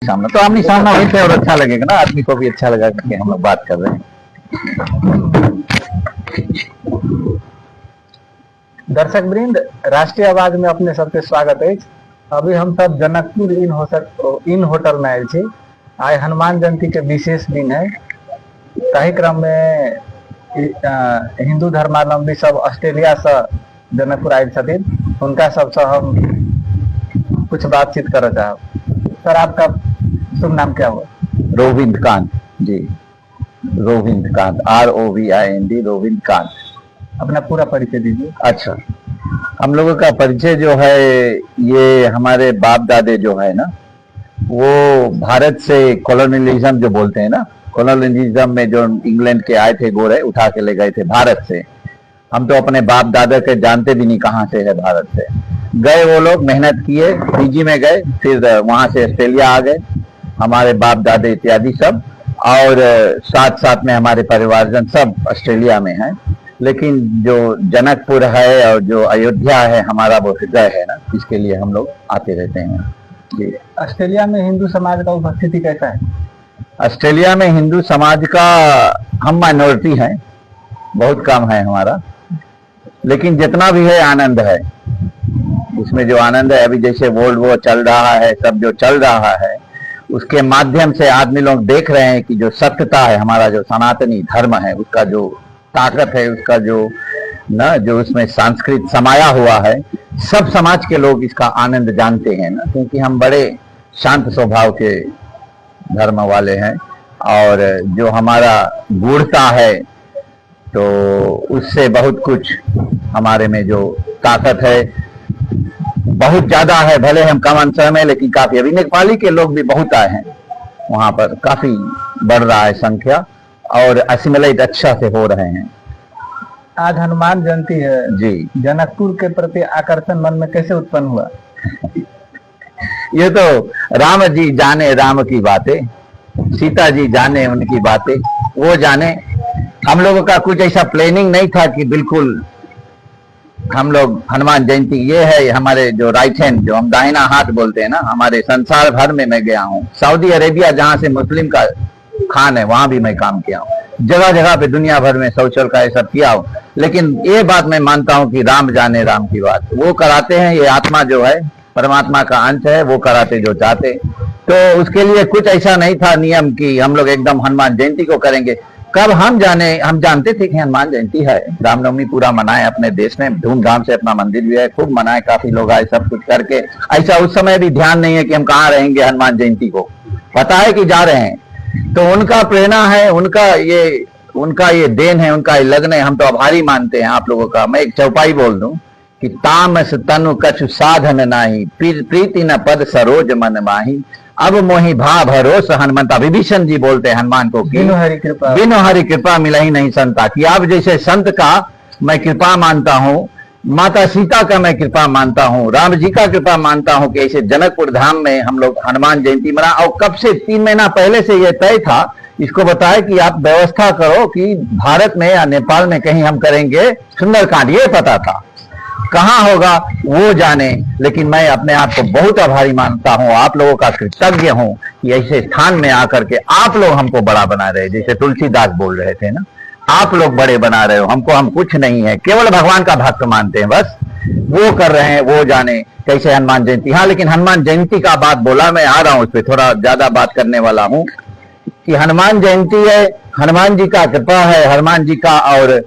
सामना तो आमने सामना वही थे और अच्छा लगेगा ना, आदमी को भी अच्छा लगा कि हम लोग बात कर रहे हैं। दर्शक वृंद, राष्ट्रीय आवाज में अपने सबके स्वागत है। अभी हम सब जनकपुर इन होटल में आए थे। आज हनुमान जयंती के विशेष दिन है। तही क्रम में हिंदू धर्मावलंबी सब ऑस्ट्रेलिया से जनकपुर आए छथिन, उनका सबसे हम कुछ बातचीत कर चाहब। सर, आपका शुभ नाम क्या हुआ? रोविंद कांत जी, रोविंद कांत, ROVIND, रोविंद कांत। अपना पूरा परिचय दीजिए। अच्छा, हम लोगों का परिचय जो है, ये हमारे बाप दादे जो है ना, वो भारत से कॉलोनियलिज्म जो बोलते हैं ना, कॉलोनियलिज्म में जो इंग्लैंड के आए थे गोरे, उठा के ले गए थे भारत से। हम तो अपने बाप दादा के जानते भी नहीं कहाँ से है, भारत से गए वो लोग, मेहनत किए, पीजी में गए, फिर वहां से ऑस्ट्रेलिया आ गए, हमारे बाप दादे इत्यादि सब, और साथ साथ में हमारे परिवारजन सब ऑस्ट्रेलिया में हैं। लेकिन जो जनकपुर है और जो अयोध्या है, हमारा वो हृदय है ना, इसके लिए हम लोग आते रहते हैं जी। ऑस्ट्रेलिया में हिंदू समाज का उपस्थिति कैसा है? ऑस्ट्रेलिया में हिंदू समाज का, हम माइनॉरिटी हैं, बहुत कम है हमारा, लेकिन जितना भी है आनंद है उसमें। जो आनंद है, अभी जैसे वर्ल्ड वॉर चल रहा है, सब जो चल रहा है उसके माध्यम से आदमी लोग देख रहे हैं कि जो सत्यता है, हमारा जो सनातनी धर्म है, उसका जो ताकत है, उसका जो उसमें संस्कृत समाया हुआ है, सब समाज के लोग इसका आनंद जानते हैं ना, क्योंकि हम बड़े शांत स्वभाव के धर्म वाले हैं। और जो हमारा गूढ़ता है, तो उससे बहुत कुछ हमारे में जो ताकत है बहुत ज्यादा है। भले हम कम अंश में, लेकिन काफी, अभी नेपाली के लोग भी बहुत आए हैं वहां पर, काफी बढ़ रहा है संख्या, और असिमिलेट अच्छा से हो रहे हैं। आज हनुमान जयंती है जी, जनकपुर के प्रति आकर्षण मन में कैसे उत्पन्न हुआ? ये तो राम जी जाने राम की बातें, सीता जी जाने उनकी बातें, वो जाने। हम लोगों का कुछ ऐसा प्लानिंग नहीं था कि बिल्कुल हम लोग हनुमान जयंती ये है हमारे जो राइट हैंड, जो हम दाहिना हाथ बोलते हैं ना, हमारे संसार भर में मैं गया हूँ। सऊदी अरेबिया जहाँ से मुस्लिम का खान है, वहां भी मैं काम किया हूँ, जगह जगह पे दुनिया भर में सोशल का ये सब किया हूँ। लेकिन ये बात मैं मानता हूँ कि राम जाने राम की बात, वो कराते हैं। ये आत्मा जो है परमात्मा का अंश है, वो कराते जो चाहते। तो उसके लिए कुछ ऐसा नहीं था नियम कि हम लोग एकदम हनुमान जयंती को करेंगे। कब हम जानते थे कि हनुमान जयंती है। रामनवमी पूरा मनाए अपने देश में, धूमधाम से अपना मंदिर भी है, खूब मनाए, काफी लोग आए, सब कुछ करके। ऐसा उस समय भी ध्यान नहीं है कि हम कहाँ रहेंगे हनुमान जयंती को, पता है कि जा रहे हैं। तो उनका प्रेरणा है, उनका ये देन है, उनका ये लगन है। हम तो आभारी मानते हैं आप लोगों का। मैं एक चौपाई बोल दूं कि तामस तनु कछु साधन नाही, प्रीति न पद सरोज मन माही, अब मोहि भा भरोस हनुमंता। विभीषण जी बोलते हैं हनुमान को कि बिनु हरि कृपा मिला ही नहीं संता, कि आप जैसे संत का मैं कृपा मानता हूँ, माता सीता का मैं कृपा मानता हूँ, राम जी का कृपा मानता हूँ कि ऐसे जनकपुर धाम में हम लोग हनुमान जयंती मना। और कब से, 3 महीना पहले से ये तय था, इसको बताया कि आप व्यवस्था करो कि भारत में या नेपाल में कहीं हम करेंगे सुंदरकांड। ये पता था, कहाँ होगा वो जाने। लेकिन मैं अपने आप को बहुत आभारी मानता हूँ, आप लोगों का कृतज्ञ हूँ कि ऐसे स्थान में आकर के आप लोग हमको बड़ा बना रहे। जैसे तुलसीदास बोल रहे थे ना, आप लोग बड़े बना रहे हो हमको, हम कुछ नहीं है, केवल भगवान का भक्त मानते हैं, बस वो कर रहे हैं, वो जाने कैसे हनुमान जयंती। हाँ, लेकिन हनुमान जयंती का बात बोला, मैं आ रहा हूँ उस पर, थोड़ा ज्यादा बात करने वाला हूँ कि हनुमान जयंती है, हनुमान जी का कृपा है, हनुमान जी का और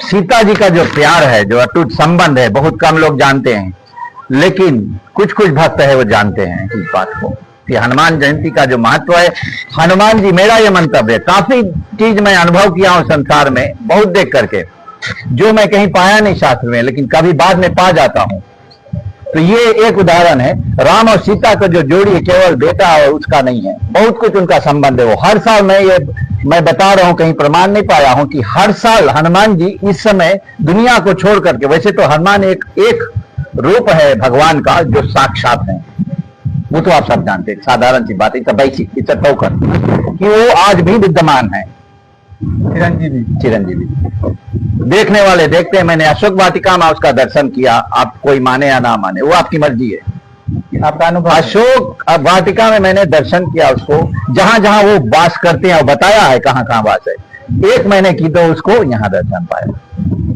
सीता जी का जो प्यार है, जो अटूट संबंध है, बहुत कम लोग जानते हैं। लेकिन कुछ कुछ भक्त है वो जानते हैं इस बात को कि हनुमान जयंती का जो महत्व है। हनुमान जी, मेरा ये मंतव्य है, काफी चीज मैं अनुभव किया हूं संसार में, बहुत देख करके, जो मैं कहीं पाया नहीं शास्त्र में, लेकिन कभी बाद में पा जाता हूं। तो ये एक उदाहरण है। राम और सीता का जो जोड़ी है, केवल बेटा और उसका नहीं है, बहुत कुछ उनका संबंध है। वो हर साल मैं बता रहा हूं, कहीं प्रमाण नहीं पाया हूं कि हर साल हनुमान जी इस समय दुनिया को छोड़ करके, वैसे तो हनुमान एक रूप है भगवान का जो साक्षात है, वो तो आप सब जानते हैं, साधारण सी बात है, बेसिक, इट्स अ टोकन कि वो आज भी विद्यमान है। चिरंजीवी देखने वाले देखते हैं। मैंने अशोक वाटिका में उसका दर्शन किया, आप कोई माने या ना माने, वो आपकी मर्जी है। आपका अनुभव? अशोक वाटिका में मैंने दर्शन किया उसको, जहां जहां वो वास करते हैं और बताया है कहां कहां वास है। एक महीने की तो उसको यहाँ दर्शन पाया।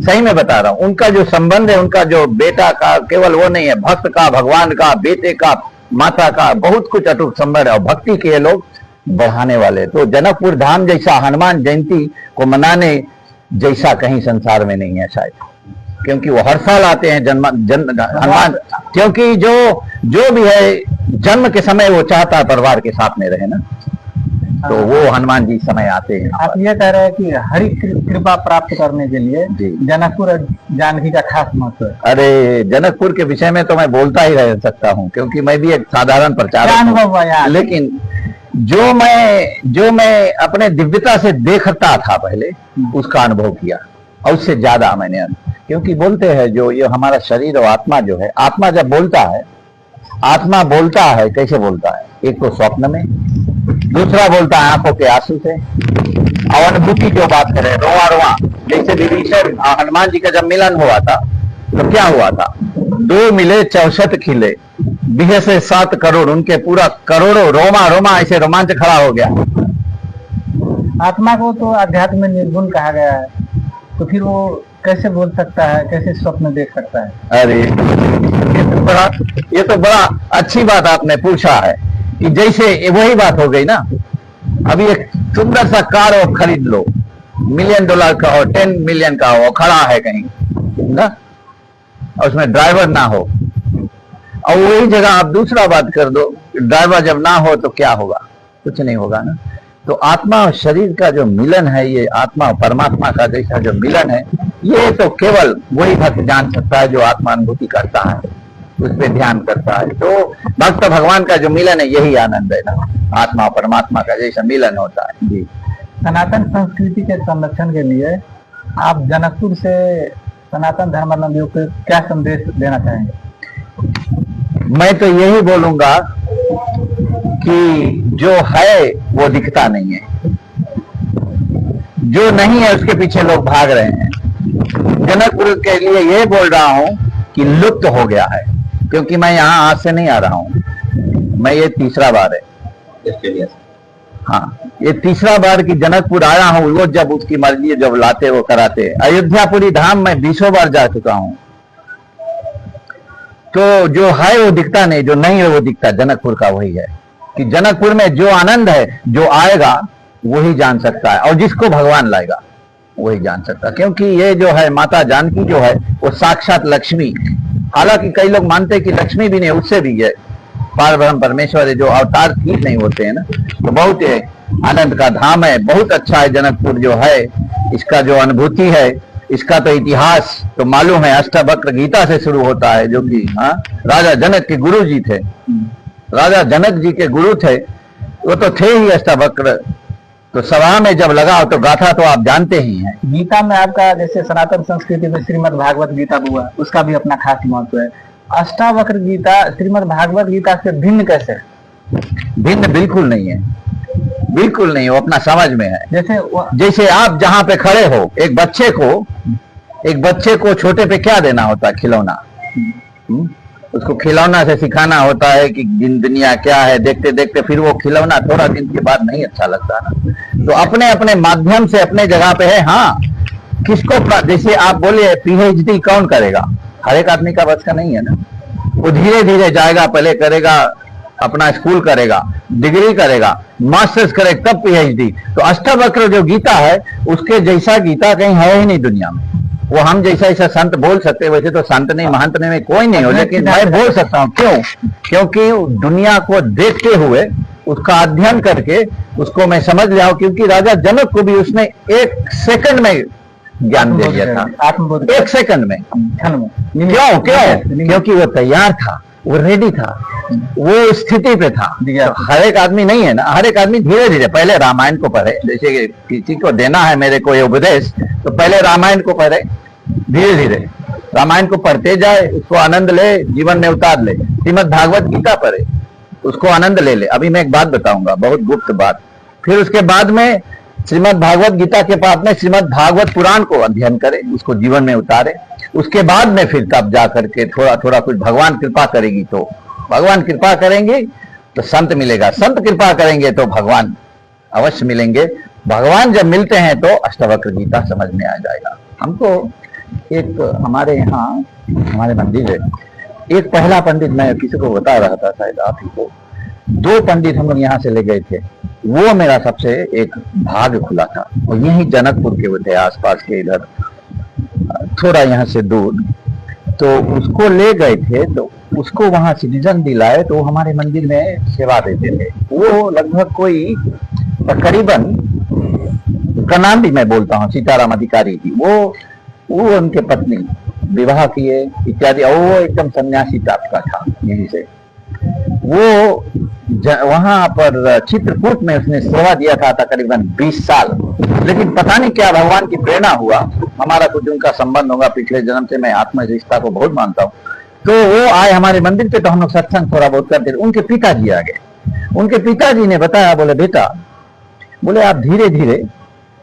सही में बता रहा हूं, उनका जो संबंध है, उनका जो बेटा का केवल वो नहीं है, भक्त का, भगवान का, बेटे का, माता का, बहुत कुछ अटूट संबंध है और भक्ति के ये लोग बढ़ाने वाले। तो जनकपुर धाम जैसा हनुमान जयंती को मनाने जैसा कहीं संसार में नहीं है शायद, क्योंकि वो हर साल आते हैं हनुमान, क्योंकि जो भी है जन्म के समय वो चाहता है परिवार के साथ में रहे ना, तो वो हनुमान जी समय आते हैं। आप ये कह रहे हैं कि हरि कृपा प्राप्त करने के लिए जनकपुर और जानकी का खास महत्व है। अरे जनकपुर के विषय में तो मैं बोलता ही रह सकता हूँ, क्योंकि मैं भी एक साधारण प्रचारक अनुभव हुआ यहाँ? लेकिन जो मैं अपने दिव्यता से देखता था पहले, उसका अनुभव किया, और उससे ज्यादा मैंने, क्योंकि बोलते हैं जो ये हमारा शरीर और आत्मा जो है, आत्मा जब बोलता है, आत्मा बोलता है, कैसे बोलता है? एक तो स्वप्न में, दूसरा बोलता है आंखों के आंसू से, और अनुभूति जो बात करें रोआ रोआ, जैसे विभीषण हनुमान जी का जब मिलन हुआ था तो क्या हुआ था? 2 मिले 64 खिले, बिहे से 7 करोड़, उनके पूरा करोड़ों रोमा रोमा ऐसे रोमांच खड़ा हो गया। आत्मा को तो अध्यात्म में निर्गुण कहा गया है, तो फिर वो कैसे बोल सकता है, कैसे स्वप्न देख सकता है? अरे ये तो बड़ा अच्छी बात आपने पूछा है, कि जैसे वही बात हो गई ना, अभी एक सुंदर सा कार हो खरीद लो, $1 मिलियन का हो, 10 मिलियन का हो, खड़ा है कहीं ना, और उसमें ड्राइवर ना हो, और वही जगह आप दूसरा बात कर दो, ड्राइवर जब ना हो तो क्या होगा? कुछ नहीं होगा ना। तो आत्मा और शरीर का जो मिलन है, ये आत्मा और परमात्मा का जैसा जो मिलन है, ये तो केवल वही भक्त जान सकता है जो आत्मा अनुभूति करता है, उस पर ध्यान करता है। तो भक्त भगवान का जो मिलन है, यही आनंद है ना, आत्मा और परमात्मा का जैसा मिलन होता है। जी। सनातन संस्कृति के संरक्षण के लिए आप जनकपुर से सनातन धर्मावलंबियों को क्या संदेश देना चाहेंगे? मैं तो यही बोलूंगा कि जो है वो दिखता नहीं है, जो नहीं है उसके पीछे लोग भाग रहे हैं। जनकपुर के लिए ये बोल रहा हूं कि लुप्त हो गया है, क्योंकि मैं यहाँ आज से नहीं आ रहा हूं, मैं ये तीसरा बार है, हाँ ये तीसरा बार की जनकपुर आया हूं। वो जब उसकी मर्जी जब लाते वो कराते। अयोध्यापुरी धाम में 20 बार जा चुका हूं, तो जो है वो दिखता नहीं, जो नहीं है वो दिखता। जनकपुर का वही है कि जनकपुर में जो आनंद है, जो आएगा वही जान सकता है, और जिसको भगवान लाएगा वही जान सकता है। क्योंकि ये जो है माता जानकी जो है वो साक्षात लक्ष्मी, हालांकि कई लोग मानते हैं कि लक्ष्मी भी नहीं, उससे भी है पार ब्रह्म परमेश्वर है, जो अवतार ठीक नहीं होते हैं ना। तो बहुत आनंद का धाम है, बहुत अच्छा है जनकपुर जो है। इसका जो अनुभूति है, इसका तो इतिहास तो मालूम है, अष्टवक्र गीता से शुरू होता है, जो कि राजा जनक के गुरु जी थे, राजा जनक जी के गुरु थे, वो तो थे ही अष्टवक्र। तो सभा में जब लगा तो गाथा तो आप जानते ही हैं। गीता में आपका जैसे सनातन संस्कृति में श्रीमद् भागवत गीता हुआ, उसका भी अपना खास महत्व है। अष्टावक्र गीता श्रीमद् भागवत गीता से भिन्न कैसे? भिन्न बिल्कुल नहीं है, बिल्कुल नहीं, वो अपना समझ में है। जैसे आप जहां पे खड़े हो, एक बच्चे को छोटे पे क्या देना होता है? खिलौना। उसको खिलौना से सिखाना होता है कि दुनिया क्या है, देखते देखते फिर वो खिलौना थोड़ा दिन के बाद नहीं अच्छा लगता ना। तो अपने अपने माध्यम से अपने जगह पे है। हाँ, किसको, जैसे आप बोले पीएचडी कौन करेगा? हर एक आदमी का बस का नहीं है ना। वो धीरे धीरे जाएगा, पहले करेगा अपना स्कूल करेगा, डिग्री करेगा, मास्टर्स करेगा, तब पीएचडी। तो अष्टवक्र जो गीता है, उसके जैसा गीता कहीं है ही नहीं दुनिया में। वो हम जैसा ऐसा संत बोल सकते हैं, वैसे तो संत नहीं महंत नहीं में कोई नहीं हो, लेकिन मैं बोल सकता हूँ। क्यों? क्योंकि दुनिया को देखते हुए, उसका अध्ययन करके उसको मैं समझ लिया हूं। क्योंकि राजा जनक को भी उसने 1 सेकंड में ज्ञान दे दिया था, 1 सेकंड में। क्यों? क्योंकि वो तैयार था, वो रेडी था, वो स्थिति पे था। तो हर एक आदमी नहीं है ना, हर एक आदमी धीरे धीरे पहले रामायण को पढ़े। जैसे किसी को देना है मेरे को ये उपदेश, तो पहले रामायण को पढ़े, धीरे धीरे रामायण को पढ़ते जाए, उसको आनंद ले, जीवन में उतार ले। श्रीमद् भागवत गीता पढ़े, उसको आनंद ले ले। अभी मैं एक बात बताऊंगा, बहुत गुप्त बात। फिर उसके बाद में श्रीमद् भागवत गीता के बाद में श्रीमद् भागवत पुराण को अध्ययन करे, उसको जीवन में उतारे। उसके बाद में फिर तब जा करके थोड़ा थोड़ा कुछ भगवान कृपा करेगी तो भगवान कृपा करेंगे तो संत मिलेगा, संत कृपा करेंगे तो भगवान अवश्य मिलेंगे। भगवान जब मिलते हैं तो अष्टावक्र गीता समझ में आ जाएगा। हमको एक हमारे यहाँ हमारे मंदिर है, एक पहला पंडित, मैं किसी को बता रहा था शायद आप ही को, 2 पंडित हम लोग यहाँ से ले गए थे, वो मेरा सबसे एक भाग्य खुला था। और यही जनकपुर के वो थे, आसपास के इधर थोड़ा यहाँ से दूर, तो उसको ले गए थे, तो उसको वहां सिटीजन दिलाए, तो हमारे मंदिर में सेवा देते थे। वो लगभग कोई करीबन, का नाम भी मैं बोलता हूँ, सीताराम अधिकारी जी, वो उनके पत्नी विवाह किए इत्यादि, और वो एकदम सन्यासी टाइप का था। यहीं से वो वहां पर चित्रकूट में उसने सेवा दिया था तकरीबन 20 साल। लेकिन पता नहीं क्या भगवान की प्रेरणा हुआ, हमारा कुछ उनका संबंध होगा पिछले जन्म से, मैं आत्मा रिश्ता को बहुत मानता हूँ। तो वो आए हमारे मंदिर पे, तो हम लोग सत्संग थोड़ा बहुत करते थे। उनके पिताजी आ गए, उनके पिताजी ने बताया, बोले बेटा, बोले आप धीरे धीरे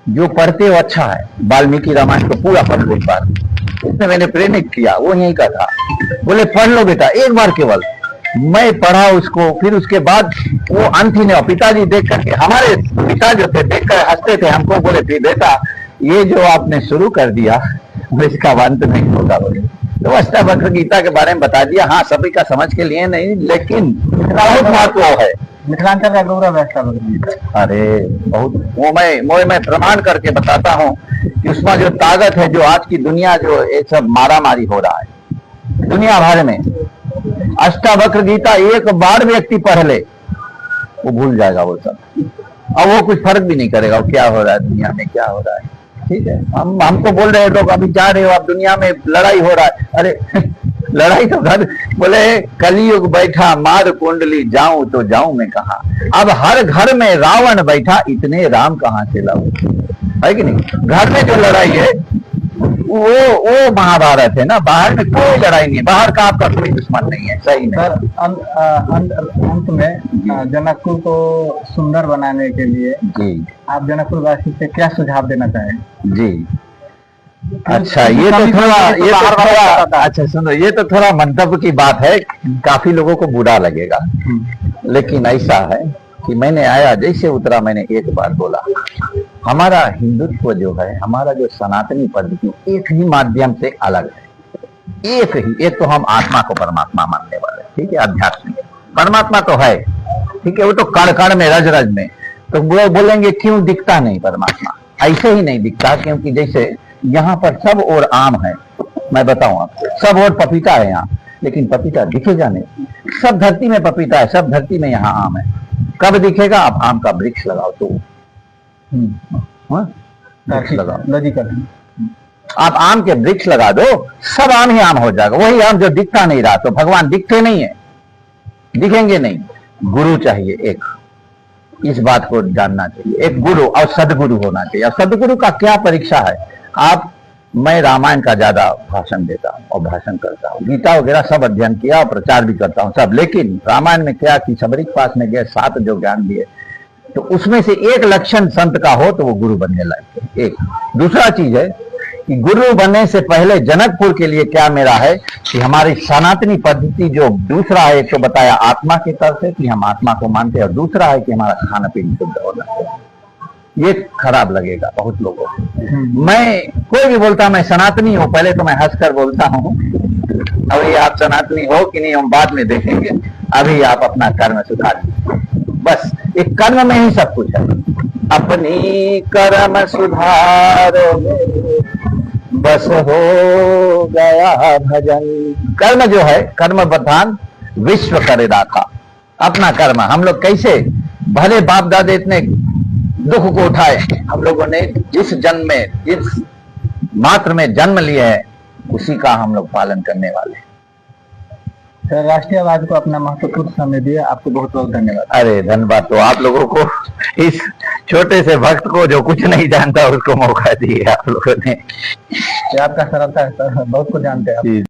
जो पढ़ते हो अच्छा है, वाल्मीकि रामायण को पूरा पढ़ लो एक बार। उसने मैंने प्रेरित किया, वो यही का था। बोले पढ़ लो बेटा एक बार केवल। मैं पढ़ा उसको, फिर उसके बाद वो अंत ही नहीं। पिताजी देख करके, हमारे पिता जो थे देख कर हंसते थे हमको, बोले फिर बेटा ये जो आपने शुरू कर दिया इसका अंत नहीं होगा। बोले तो अष्टावक्र गीता के बारे में बता दिया। हाँ, सभी का समझ के लिए नहीं, लेकिन बहुत महत्व है। मिथिलांचल का गौरव है अष्टावक्र गीता। अरे बहुत, वो मैं प्रमाण करके बताता हूँ कि उसमें जो ताकत है, जो आज की दुनिया जो ये सब मारा मारी हो रहा है दुनिया भर में, अष्टावक्र गीता एक बार व्यक्ति पढ़ ले वो भूल जाएगा वो सब, और वो कुछ फर्क भी नहीं करेगा वो क्या हो रहा है दुनिया में, क्या हो रहा है। ठीक है, हमको बोल रहे लोग, अभी जा रहे हो आप दुनिया में लड़ाई हो रहा है। अरे लड़ाई तो घर, बोले कलयुग बैठा मार कुंडली, जाऊं तो जाऊं मैं कहा। अब हर घर में रावण बैठा, इतने राम कहां से लाऊं, है कि नहीं। घर में जो लड़ाई है वो महाभारत है ना, बाहर में कोई लड़ाई नहीं है, बाहर का आपका कोई दुश्मन नहीं है। सही में सर, अंत में जनकपुर को सुंदर बनाने के लिए जी आप जनकपुर वासी से क्या सुझाव देना चाहेंगे? जी, अच्छा, ये तो थोड़ा अच्छा सुनो, ये तो थोड़ा मंतव्य की बात है, काफी लोगों को बुरा लगेगा। लेकिन ऐसा है कि मैंने आया जैसे उतरा, मैंने एक बार बोला, हमारा हिंदुत्व जो है, हमारा जो सनातनी पद्धति एक ही माध्यम से अलग है। एक तो हम आत्मा को परमात्मा मानने वाले, ठीक है, आध्यात्मिक परमात्मा तो है, ठीक है, वो तो कण कण में रज रज में। तो वो बोलेंगे क्यों दिखता नहीं परमात्मा? ऐसे ही नहीं दिखता, क्योंकि जैसे यहाँ पर सब और आम है, मैं बताऊं आपको, सब और पपीता है यहाँ, लेकिन पपीता दिखेगा नहीं। सब धरती में पपीता है, सब धरती में यहाँ आम है, कब दिखेगा? आप आम का वृक्ष लगाओ तो वृक्ष लगाओ, लॉजिकल। आप आम के वृक्ष लगा दो, सब आम ही आम हो जाएगा। वही आम जो दिखता नहीं रहा, तो भगवान दिखते नहीं है, दिखेंगे नहीं। गुरु चाहिए एक, इस बात को जानना चाहिए, एक गुरु और सदगुरु होना चाहिए। और सदगुरु का क्या परीक्षा है? आप, मैं रामायण का ज्यादा भाषण देता हूँ और भाषण करता हूँ, गीता वगैरह सब अध्ययन किया और प्रचार भी करता हूँ सब, लेकिन रामायण में क्या कि सबरी के पास में गए 7 जो ज्ञान दिए, तो उसमें से एक लक्षण संत का हो तो वो गुरु बनने लायक है। एक दूसरा चीज है कि गुरु बनने से पहले जनकपुर के लिए क्या मेरा है कि हमारी सनातनी पद्धति जो दूसरा है, एक तो बताया आत्मा की तरफ से कि हम आत्मा को मानते हैं, और दूसरा है कि हमारा खाना पीना शुद्ध होना चाहिए। ये खराब लगेगा बहुत लोगों को। मैं कोई भी बोलता मैं सनातनी हूँ, पहले तो मैं हंसकर बोलता हूँ, अभी आप सनातनी हो कि नहीं हम बाद में देखेंगे, अभी आप अपना कर्म सुधारिए, बस एक कर्म में ही सब कुछ है। अपनी कर्म सुधार बस हो गया भजन। कर्म जो है, कर्म बधान विश्व करे राखा। अपना कर्म, हम लोग कैसे भले बाप दादे इतने दुख को उठाए, हम लोगों ने जिस जन्म में, जिस मात्र में जन्म लिया है, उसी का हम लोग पालन करने वाले हैं। सर, राष्ट्रीयवाद को अपना महत्वपूर्ण समय दिया, आपको बहुत बहुत धन्यवाद। अरे धन्यवाद तो आप लोगों को, इस छोटे से भक्त को जो कुछ नहीं जानता उसको मौका दिए आप लोगों ने। आपका सरलता है सर, बहुत कुछ जानते हैं आप।